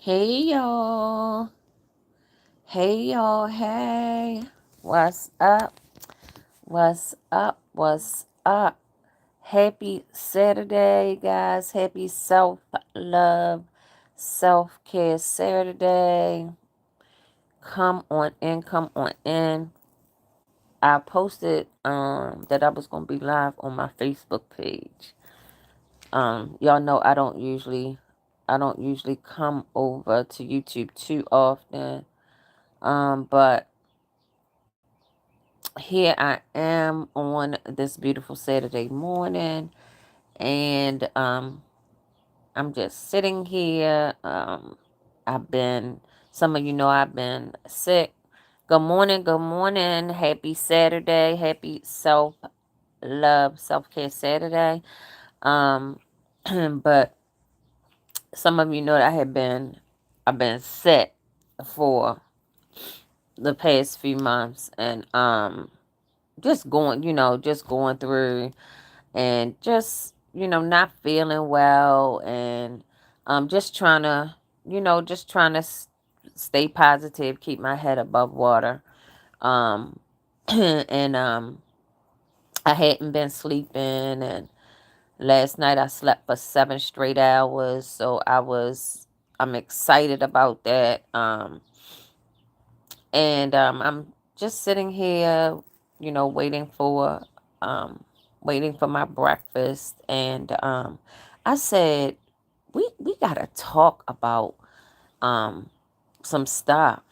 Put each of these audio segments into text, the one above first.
Hey y'all. Hey y'all. Hey. What's up? What's up? What's up? Happy Saturday, guys. Happy self love, self care Saturday. Come on in. Come on in. I posted that I was gonna be live on my Facebook page. Y'all know I don't usually come over to YouTube too often. But here I am on this beautiful Saturday morning, and I'm just sitting here. Some of you know I've been sick. Good morning. Happy Saturday. Happy self love, self care Saturday. Um, but some of you know that I've been sick for the past few months, and just going through and just not feeling well, and just trying to stay positive, keep my head above water. um and I hadn't been sleeping, and last night I slept for 7 straight hours, so I'm excited about that. And I'm just sitting here, waiting for um my breakfast. And I said, we gotta talk about um some stuff,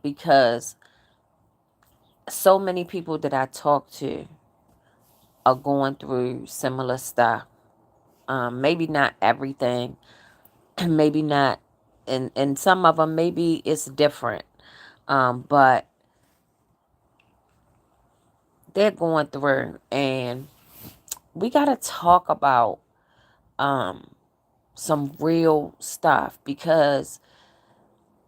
because so many people that I talk to are going through similar stuff. Maybe not everything, maybe not, and some of them maybe it's different, but they're going through, and we got to talk about um some real stuff, because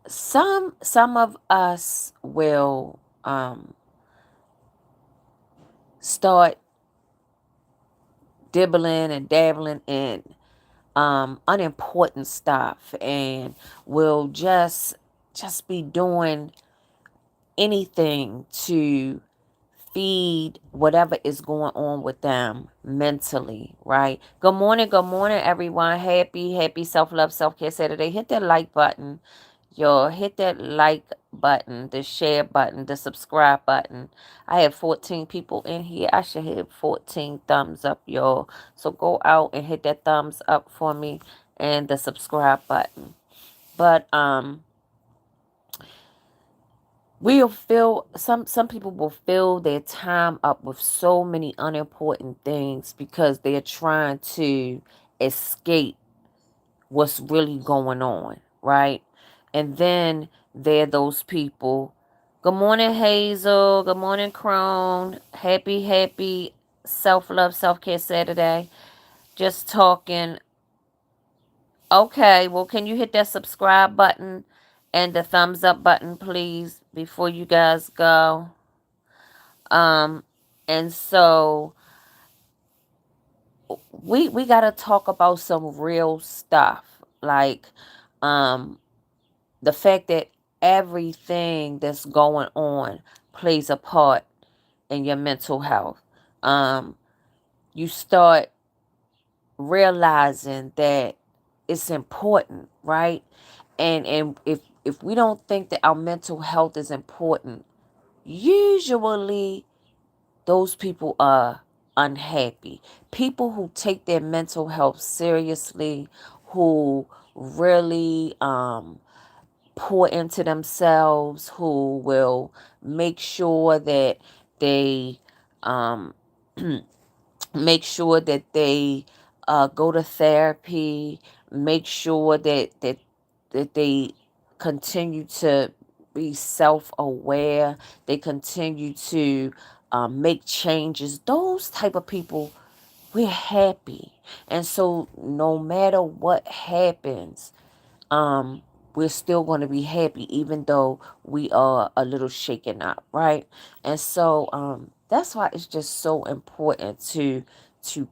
some of us will start dibbling and dabbling in unimportant stuff, and will just be doing anything to feed whatever is going on with them mentally, right? Good morning, everyone. Happy self-love, self-care Saturday. Hit that like button, y'all. Hit that like button, the share button, the subscribe button. I have 14 people in here. I should have 14 thumbs up, y'all. So go out and hit that thumbs up for me, and the subscribe button. But we'll fill some people will fill their time up with so many unimportant things, because they're trying to escape what's really going on, right? And then there are those people. Good morning, Hazel. Good morning, Crone. Happy self-love, self-care Saturday. Just talking. Okay, well, can you hit that subscribe button and the thumbs up button, please, before you guys go? Um, and so we gotta talk about some real stuff, like um the fact that everything that's going on plays a part in your mental health. Um, you start realizing that it's important, right? And if we don't think that our mental health is important, usually those people are unhappy. People who take their mental health seriously, who really pour into themselves, who will make sure that they um, make sure that they go to therapy, make sure that they continue to be self-aware, they continue to make changes. Those type of people, we're happy. And so no matter what happens, um we're still going to be happy, even though we are a little shaken up, right? And so that's why it's just so important to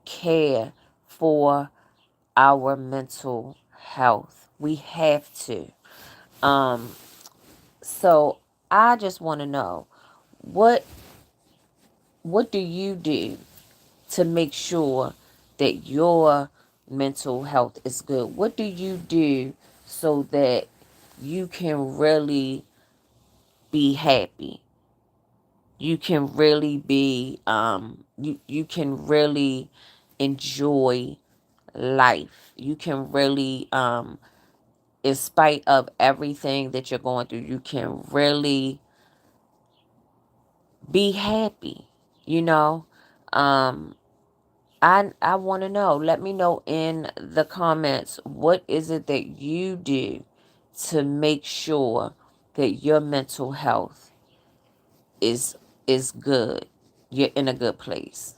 care for our mental health. We have to. Um, so I just want to know what what do you do to make sure that your mental health is good? What do you do so that you can really be happy? You can really be you can really enjoy life. You can really in spite of everything that you're going through, you can really be happy, you know? Um I want to know. Let me know in the comments, what is it that you do to make sure that your mental health is good. You're in a good place.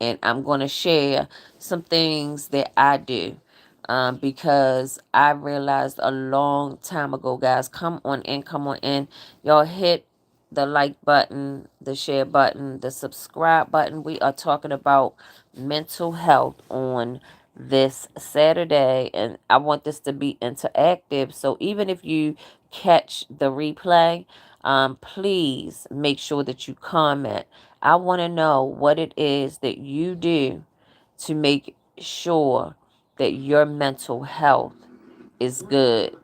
And I'm going to share some things that I do because I realized a long time ago, guys. Come on in, come on in. Y'all hit the like button, the share button, the subscribe button. We are talking about mental health on this Saturday, and I want this to be interactive. So even if you catch the replay, please make sure that you comment. I want to know what it is that you do to make sure that your mental health is good.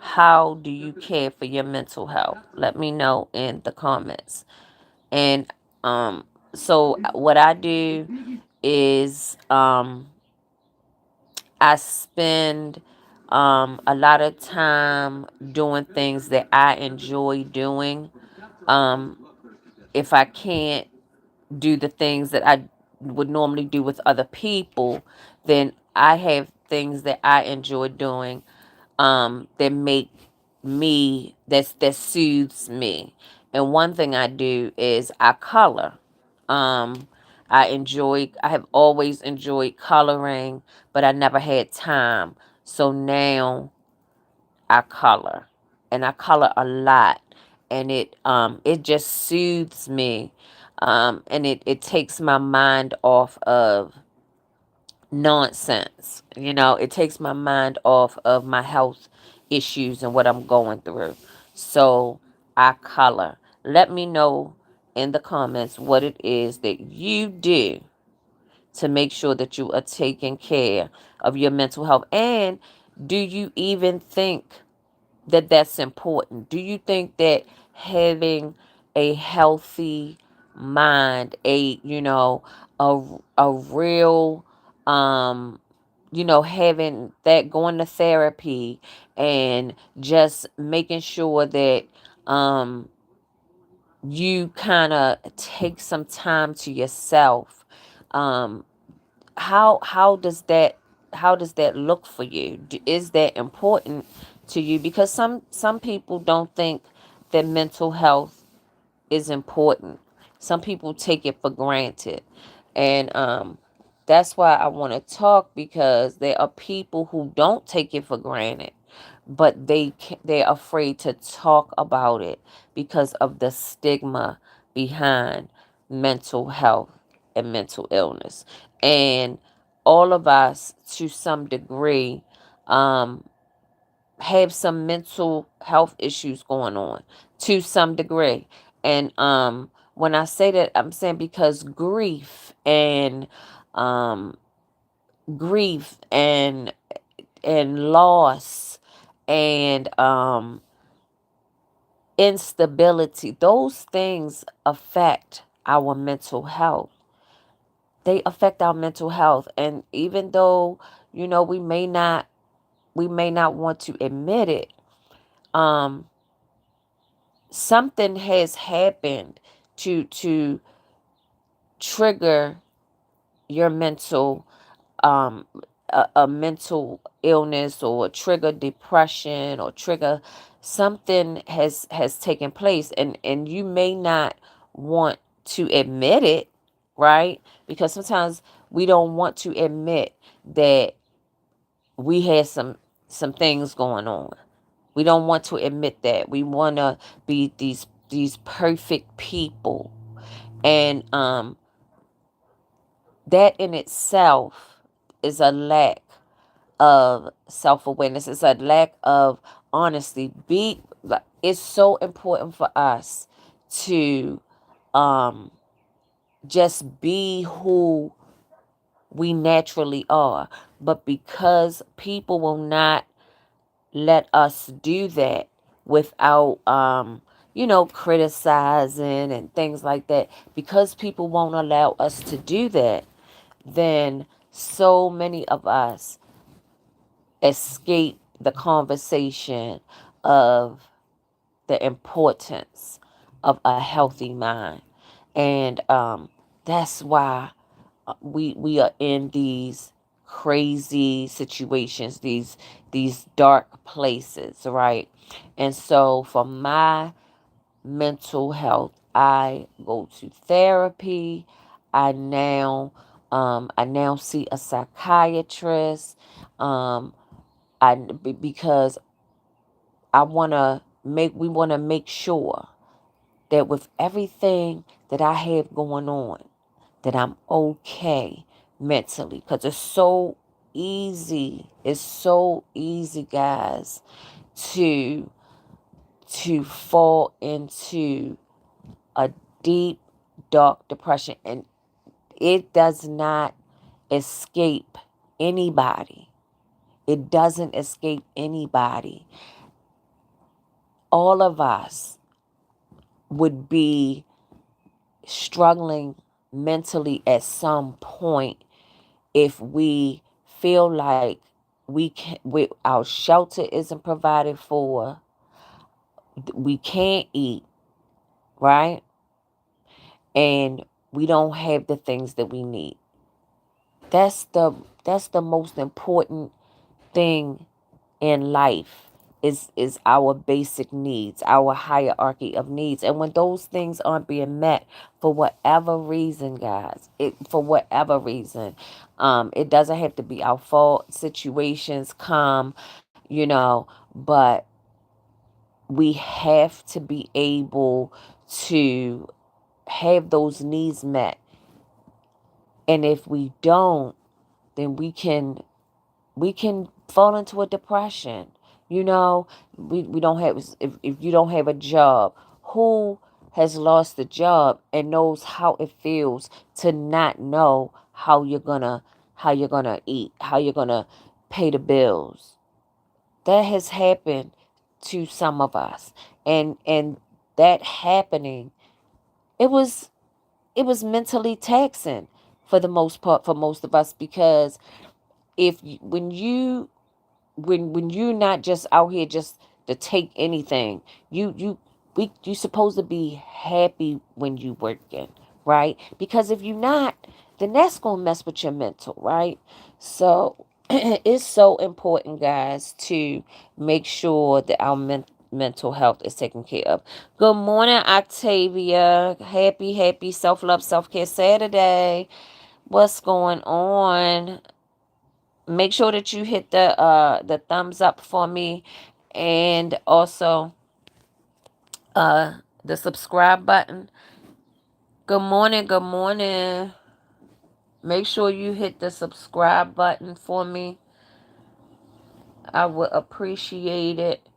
How do you care for your mental health? Let me know in the comments. And so what I do is I spend a lot of time doing things that I enjoy doing. Um, if I can't do the things that I would normally do with other people, then I have things that I enjoy doing that make me that soothes me. And one thing I do is I color. Um I have always enjoyed coloring, but I never had time. So now I color, and I color a lot, and it just soothes me, and it takes my mind off of nonsense. It takes my mind off of my health issues and what I'm going through. So I color. Let me know in the comments what it is that you do to make sure that you are taking care of your mental health. And do you even think that that's important? Do you think that having a healthy mind, a real having that, going to therapy and just making sure that um you kind of take some time to yourself, um how does that look for you? Is that important to you? Because some people don't think that mental health is important. Some people take it for granted. And that's why I want to talk, because there are people who don't take it for granted, but they're afraid to talk about it because of the stigma behind mental health and mental illness. And all of us, to some degree, um, have some mental health issues going on to some degree. And when I say that, I'm saying because um grief and loss and instability, those things affect our mental health. They affect our mental health. And even though, we may not want to admit it, um something has happened to trigger your mental, um a mental illness, or trigger depression, or trigger something has taken place, and you may not want to admit it, right? Because sometimes we don't want to admit that we had some things going on. We don't want to admit that. We want to be these perfect people. And that in itself is a lack of self-awareness. It's a lack of honesty. It's so important for us to um just be who we naturally are. But because people will not let us do that without criticizing and things like that, because people won't allow us to do that, then so many of us escape the conversation of the importance of a healthy mind. And that's why we are in these crazy situations, these dark places, right? And so for my mental health, I go to therapy. I now see a psychiatrist. um because we want to make sure that with everything that I have going on, that I'm okay mentally. Because it's so easy, guys, to fall into a deep, dark depression, and it does not escape anybody. It doesn't escape anybody. All of us would be struggling mentally at some point if we feel like our shelter isn't provided for, we can't eat, right? And we don't have the things that we need. That's the most important thing in life, is our basic needs, our hierarchy of needs. And when those things aren't being met for whatever reason, guys, for whatever reason, it doesn't have to be our fault. Situations come, but we have to be able to have those needs met. And if we don't, then we can fall into a depression. We don't have, if you don't have a job, who has lost a job and knows how it feels to not know how you're gonna eat, how you're gonna pay the bills? That has happened to some of us. And that happening, it was it was mentally taxing for the most part for most of us. Because if you, when you're not just out here just to take anything, you supposed to be happy when you working, right? Because if you're not, then that's gonna mess with your mental, right? So it's so important, guys, to make sure that our mental health is taken care of. Good morning, Octavia. Happy self-love, self-care Saturday. What's going on? Make sure that you hit the thumbs up for me, and also the subscribe button. Good morning, good morning. Make sure you hit the subscribe button for me. I would appreciate it.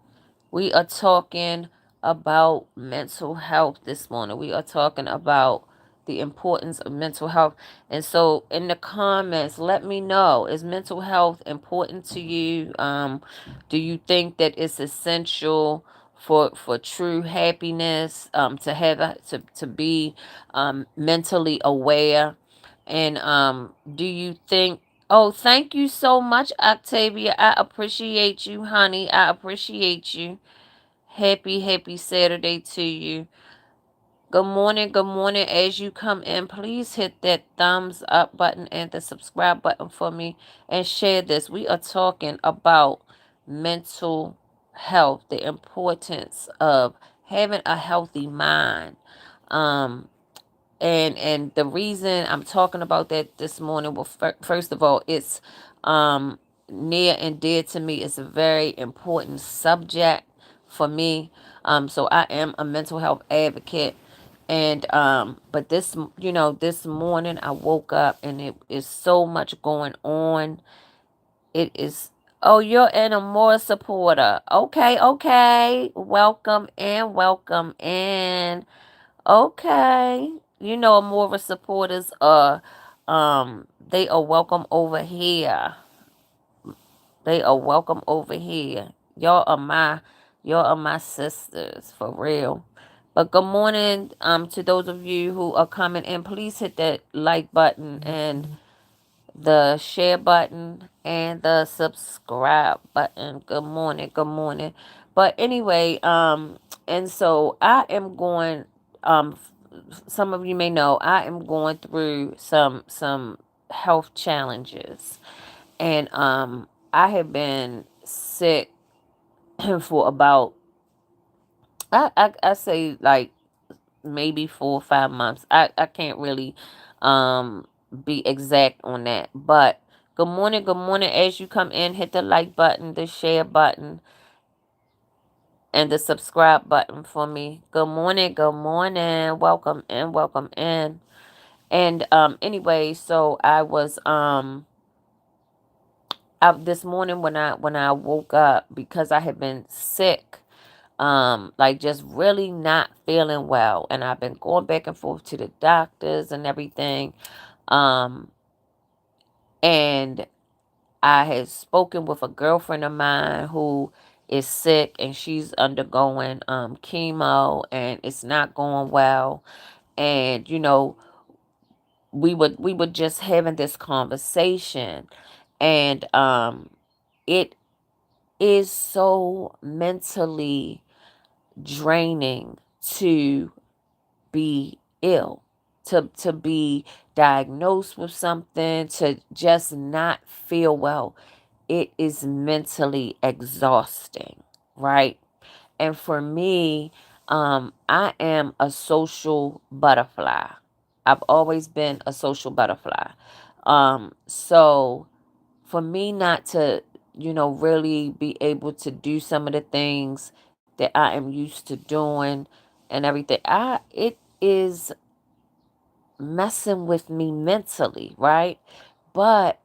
We are talking about mental health this morning. We are talking about the importance of mental health. And so in the comments, let me know, is mental health important to you? Do you think that it's essential for true happiness, to have to be mentally aware? And do you think, oh, thank you so much, Octavia. I appreciate you, honey. I appreciate you. Happy Saturday to you. Good morning, good morning. As you come in, please hit that thumbs up button and the subscribe button for me, and share this. We are talking about mental health, the importance of having a healthy mind. Um, and the reason I'm talking about that this morning, well, first of all, it's near and dear to me. It's a very important subject for me. So I am a mental health advocate. And but this morning I woke up and it is so much going on It is. Oh, you're an Amora supporter. Okay, okay. Welcome in, welcome in. Okay. You know, Amora supporters are, they are welcome over here. They are welcome over here. Y'all are my sisters for real. But good morning, to those of you who are coming in. Please hit that like button and the share button and the subscribe button. Good morning, good morning. But anyway, and so I am going, some of you may know I am going through some health challenges. And I have been sick for about, I say like maybe 4 or 5 months. I can't really be exact on that. But good morning, good morning. As you come in, hit the like button, the share button, and the subscribe button for me. Good morning, good morning. Welcome in, welcome in. And anyway, so I was out this morning when I woke up, because I had been sick, like just really not feeling well, and I've been going back and forth to the doctors and everything. um and I had spoken with a girlfriend of mine who is sick, and she's undergoing chemo, and it's not going well. And we were just having this conversation, and it is so mentally draining to be ill, to be diagnosed with something, to just not feel well. It is mentally exhausting, right? And for me, I am a social butterfly. I've always been a social butterfly. So for me not to, really be able to do some of the things that I am used to doing and everything, it is messing with me mentally, right? But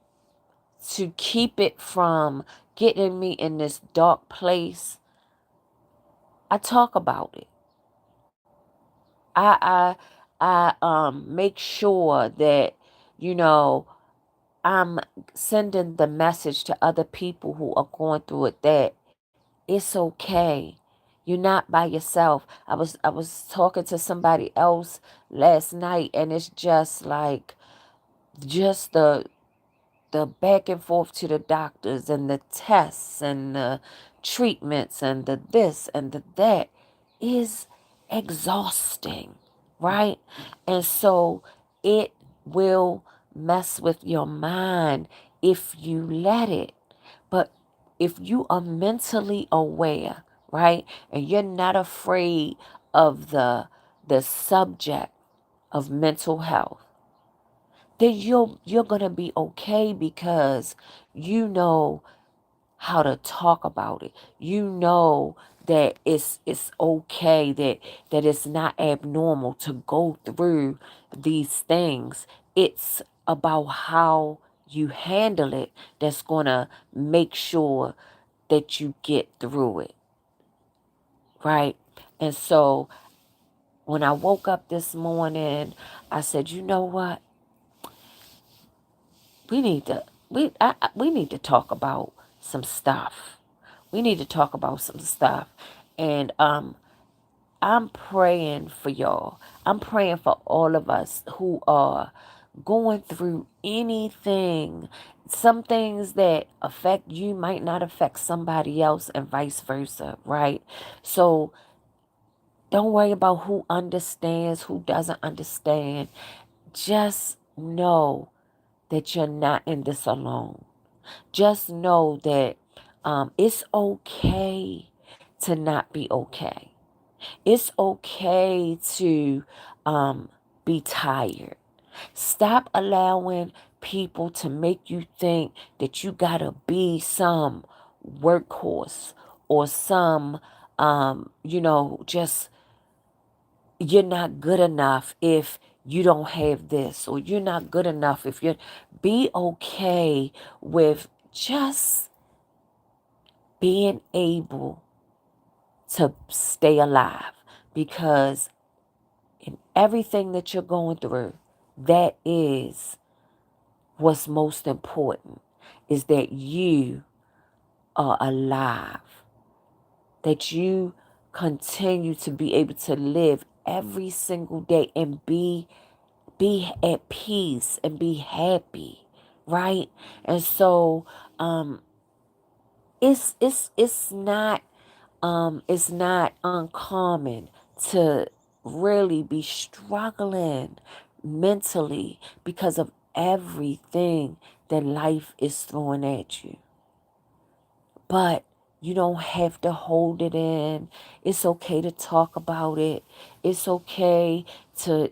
to keep it from getting me in this dark place, I talk about it. I make sure that, you know, I'm sending the message to other people who are going through it, that it's okay. You're not by yourself. I was talking to somebody else last night, and it's just like, just the back and forth to the doctors, and the tests, and the treatments, and the this and the that is exhausting, right? And so it will mess with your mind if you let it. But if you are mentally aware, right, and you're not afraid of the subject of mental health, then you're gonna be okay, because you know how to talk about it. You know that it's okay, that it's not abnormal to go through these things. It's about how you handle it that's gonna make sure that you get through it, right? And so when I woke up this morning, I said, you know what? We need to we need to talk about some stuff. We need to talk about some stuff. And I'm praying for y'all. I'm praying for all of us who are going through anything. Some things that affect you might not affect somebody else, and vice versa, right? So don't worry about who understands, who doesn't understand. Just know that you're not in this alone. Just know that it's okay to not be okay. It's okay to be tired. Stop allowing people to make you think that you gotta be some workhorse, or some, just, you're not good enough if you don't have this, or you're not good enough if you're, be okay with just being able to stay alive, because in everything that you're going through, that is what's most important, is that you are alive, that you continue to be able to live every single day and be at peace and be happy, right? And so it's not uncommon to really be struggling mentally because of everything that life is throwing at you. But you don't have to hold it in. It's okay to talk about it. It's okay to,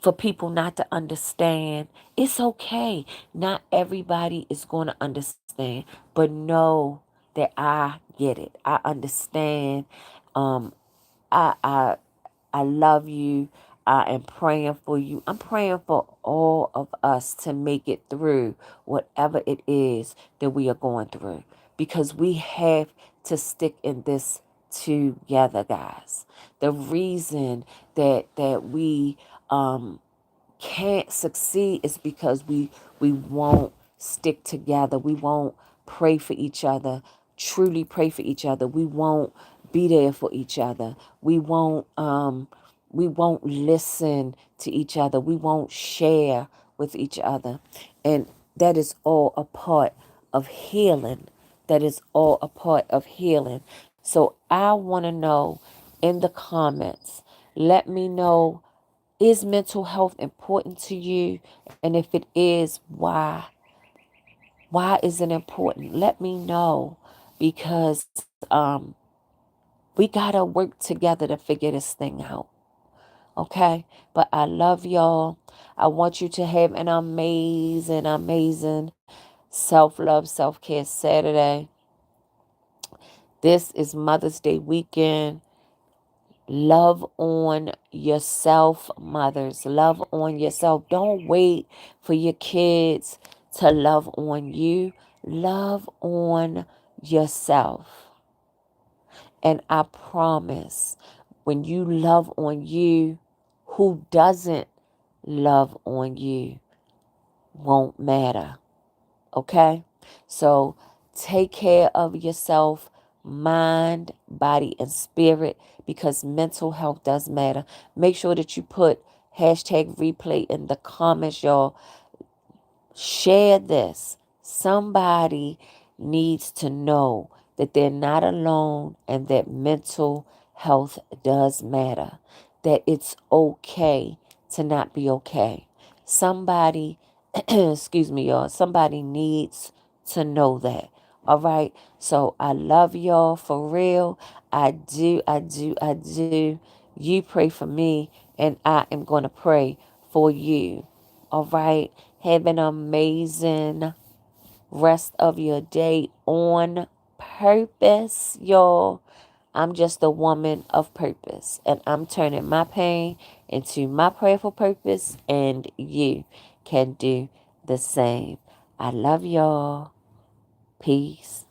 for people not to understand. It's okay. Not everybody is going to understand, but know that I get it. I understand. Um, I I love you. I am praying for you. I'm praying for all of us to make it through whatever it is that we are going through, because we have to stick in this together, guys. The reason that we can't succeed is because we won't stick together. We won't pray for each other, truly pray for each other. We won't be there for each other. We won't listen to each other. We won't share with each other. And that is all a part of healing. That is all a part of healing. So I want to know in the comments, let me know, is mental health important to you? And if it is, why? Why is it important? Let me know, because we got to work together to figure this thing out. Okay? But I love y'all. I want you to have an amazing, amazing self-love, self-care Saturday. This is Mother's Day weekend. Love on yourself, mothers. Love on yourself. Don't wait for your kids to love on you. Love on yourself. And I promise, when you love on you, who doesn't love on you won't matter. Okay? So take care of yourself, mind, body, and spirit, because mental health does matter. Make sure that you put hashtag replay in the comments, y'all. Share this. Somebody needs to know that they're not alone and that mental health does matter. That it's okay to not be okay. Somebody, excuse me, y'all, somebody needs to know that. All right. So I love y'all for real. I do, I do, I do. You pray for me, and I am going to pray for you. All right. Have an amazing rest of your day on purpose, y'all. I'm just a woman of purpose, and I'm turning my pain into my prayerful purpose, and you can do the same. I love y'all. Peace.